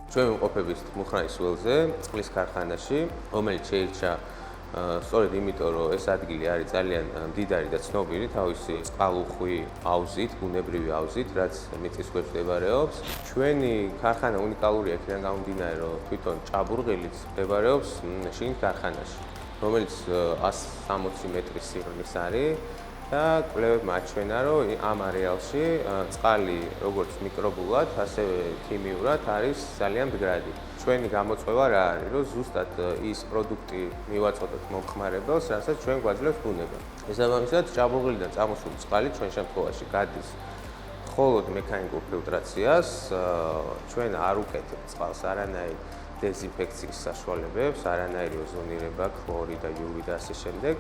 ჩვენ ვიმყოფებით მუხრანის ველზე, წყლის ქარხანაში, რომელიც შეირჩა სწორედ იმიტომ, რომ ეს ადგილი არის ძალიან მდიდარი და ცნობილი თავისი წყალუხვი აუზით, ბუნებრივი აუზით, რაც მიწის ქვეშ მდებარეობს. ჩვენი ქარხანა უნიკალურია იქიდან გამომდინარე, რომ თვითონ ჭაბურღილიც მდებარეობს შინ ქარხანაში, რომელიც 160 მეტრის სიღრმის არის და კვლევებმა აჩვენა, რომ ამ არეალში წყალი როგორც მიკრობულად, ასევე ქიმიურად არის ძალიან მდგრადი. ჩვენი გამოწვევა რა არის, რომ ზუსტად ის პროდუქტი მივაწოდოთ მომხმარებელს, რასაც ჩვენ გვაძლევს ბუნება. შესაბამისად, ჭაბურღილიდან წამოსული წყალი ჩვენ შემთხვევაში გადის მხოლოდ მექანიკურ ფილტრაციას, ჩვენ არ უკეთებთ წყალს არანაირ დეზინფექციის საშუალებებს, არანაირი ოზონირება, ქლორი და იუვი და ასე შემდეგ.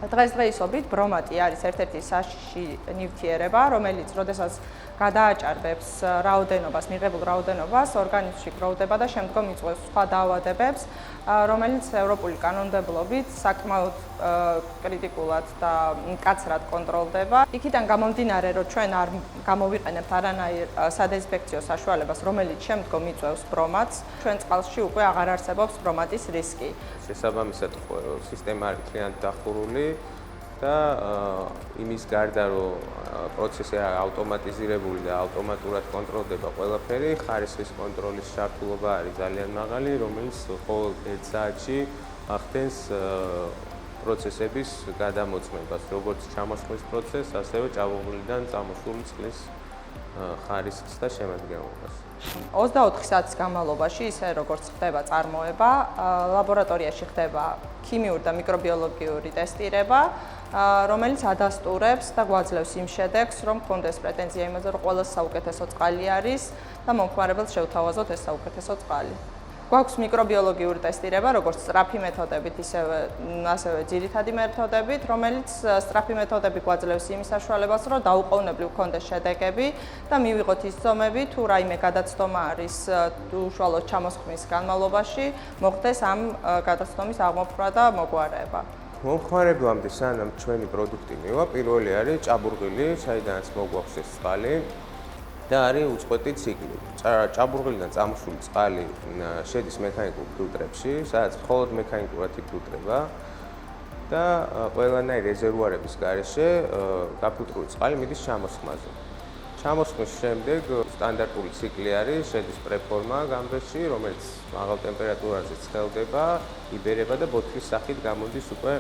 დღესდღეობით ბრომატი არის ერთ-ერთი საშიში ნივთიერება, რომელიც როდესაც გადააჭარბებს რაოდენობას, მიღებულ რაოდენობას, ორგანიზმში გროვდება და შემდგომ იწვევს სხვა დაავადებებს, რომელიც ევროპული კანონმდებლობით საკმაოდ კრიტიკულად და მკაცრად კონტროლდება. იქიდან გამომდინარე, რომ ჩვენ არ გამოვიყენებთ არანაირ სადეზინფექციო საშუალებას, რომელიც შემდგომ იწვევს ბრომატს, ჩვენ წყალში უკვე აღარ არსებობს ბრომატის რისკი. შესაბამისად, სისტემა არის მთლიანად დახურული და იმის გარდა, რომ პროცესი არის ავტომატიზირებული და ავტომატურად კონტროლდება ყველაფერი, ხარისხის კონტროლის ჩართულობა არის ძალიან მაღალი, რომელიც ყოველ 1 საათში ახდენს პროცესების გადამოწმებას, როგორც ჩამოსხმის პროცესს, ასევე ჭაბურღილიდან წამოსული წყლის ხარისხს და შემადგენლობას. 24 საათის განმავლობაში, ისე როგორც ხდება წარმოება, ლაბორატორიაში ხდება ქიმიური და მიკრობიოლოგიური ტესტირება, რომელიც ადასტურებს და გვაძლევს იმ შედეგს, რომ გქონდეს პრეტენზია იმაზე, რომ ყველა საუკეთესო წყალი არის და მომხმარებელს შევთავაზოთ ეს საუკეთესო წყალი. გვაქვს მიკრობიოლოგიური ტესტირება, როგორც სწრაფი მეთოდებით, ასევე ძირითადი მეთოდებით, რომელიც სწრაფი მეთოდები გვაძლევს იმის საშუალებას, რომ დაუყოვნებლივ გქონდეს შედეგები და მივიღოთ ის ზომები, თუ რაიმე გადაცდომა არის უშუალოდ ჩამოსხმის განმავლობაში, მოხდეს ამ გადაცდომის აღმოფხვრა და მოგვარება. მომხმარებლამდე სანამ ჩვენი პროდუქტი მივა, პირველი არის ჭაბურღილი, საიდანაც მოგვაქვს ეს წყალი. და არის უწყვეტი ციკლი. ჭაბურღილიდან წამოსული წყალი შედის მექანიკურ ფილტრებში, სადაც მხოლოდ მექანიკურად იფილტრება და ყველანაირი რეზერვუარების გარეშე გაფილტრული წყალი მიდის ჩამოსხმაზე. ჩამოსხმის შემდეგ სტანდარტული ციკლი არის, შედის პრეფორმა გამრეში, რომელიც მაღალ ტემპერატურაზე ცხელდება, იბერება და ბოთლის სახით გამოდის უკვე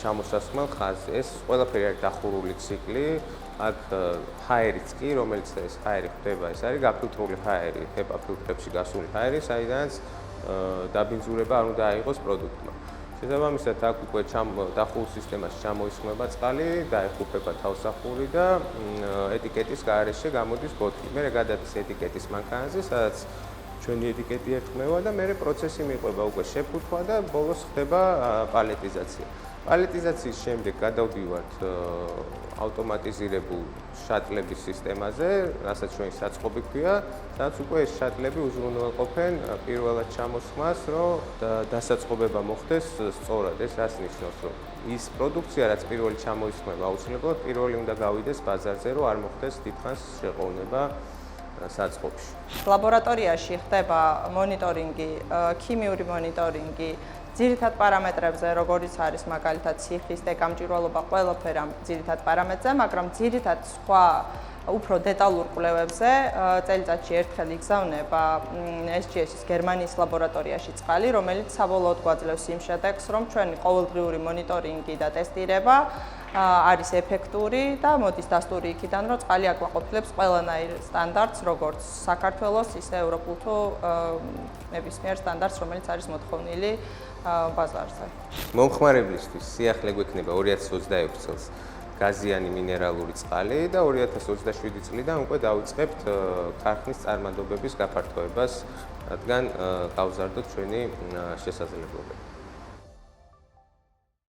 ჩამოსასხმელ ხაზზე. ეს ყველაფერი არის დახურული ციკლი. აქ ჰაერიც კი, რომელიც ეს ჰაერი ხდება, ეს არის გაფილტრული ჰაერი, ხება ფილტრებში გასული ჰაერი, საიდანაც დაბინძურება არ უნდა აიღოს პროდუქტმა. შესაბამისად, აქ უკვე დახურულ სისტემაში ჩამოისხმება წყალი, დაეხუპება თავსახური და ეტიკეტის გარეშე გამოდის ბოთლი. მერე გადადის ეტიკეტის მანქანაზე, სადაც ჩვენი ეტიკეტი ერტყმება და მერე პროცესი მიყვება უკვე შეფუთვა და ბოლოს ხდება პალეტიზაცია. პალეტიზაციის შემდეგ გადავდივართ ავტომატიზირებულ შატლების სისტემაზე, რასაც ჩვენი საწყობი ქვია, სადაც უკვე ეს შატლები უზრუნველყოფენ პირველად ჩამოსხმას, რომ დასაწყობება მოხდეს სწორად. ეს რას ნიშნავს, რომ ის პროდუქცია, რაც პირველი ჩამოისხმება, აუცილებლად პირველი უნდა გავიდეს ბაზარზე, რომ არ მოხდეს დიდხანს შეყოვნება საწყობში. ლაბორატორიაში ხდება მონიტორინგი, ქიმიური მონიტორინგი, ძირითად პარამეტრებზე, როგორიც არის მაგალითად სიხის, დეკამჭვირვალობა, ყველაფერი ამ ძირითად პარამეტრებზე, მაგრამ ძირითად სხვა უფრო დეტალურ კვლევებზე წელიწადში ერთხელ იგზავნება SGS-ის გერმანიის ლაბორატორიაში წყალი, რომელიც საბოლოოდ გვაძლევს იმ შედეგს, რომ ჩვენი ყოველდღიური მონიტორინგი და ტესტირება არის ეფექტური და მოდის დასტური იქიდან, რომ წყალი აკვაყოფილებს ყველანაირ სტანდარტს, როგორც საქართველოს, ისე ევროპულ თუ ნებისმიერ სტანდარტს, რომელიც არის მოთხოვნილი ბაზარზე. მომხმარებლისთვის სიახლე გვექნება 2026 წელს გაზიანი მინერალური წყალი და 2027 წლიდან უკვე დავიწყებთ ქარხნის წარმადობების გაფართოებას, რადგან გავზარდოთ ჩვენი შესაძლებლობები.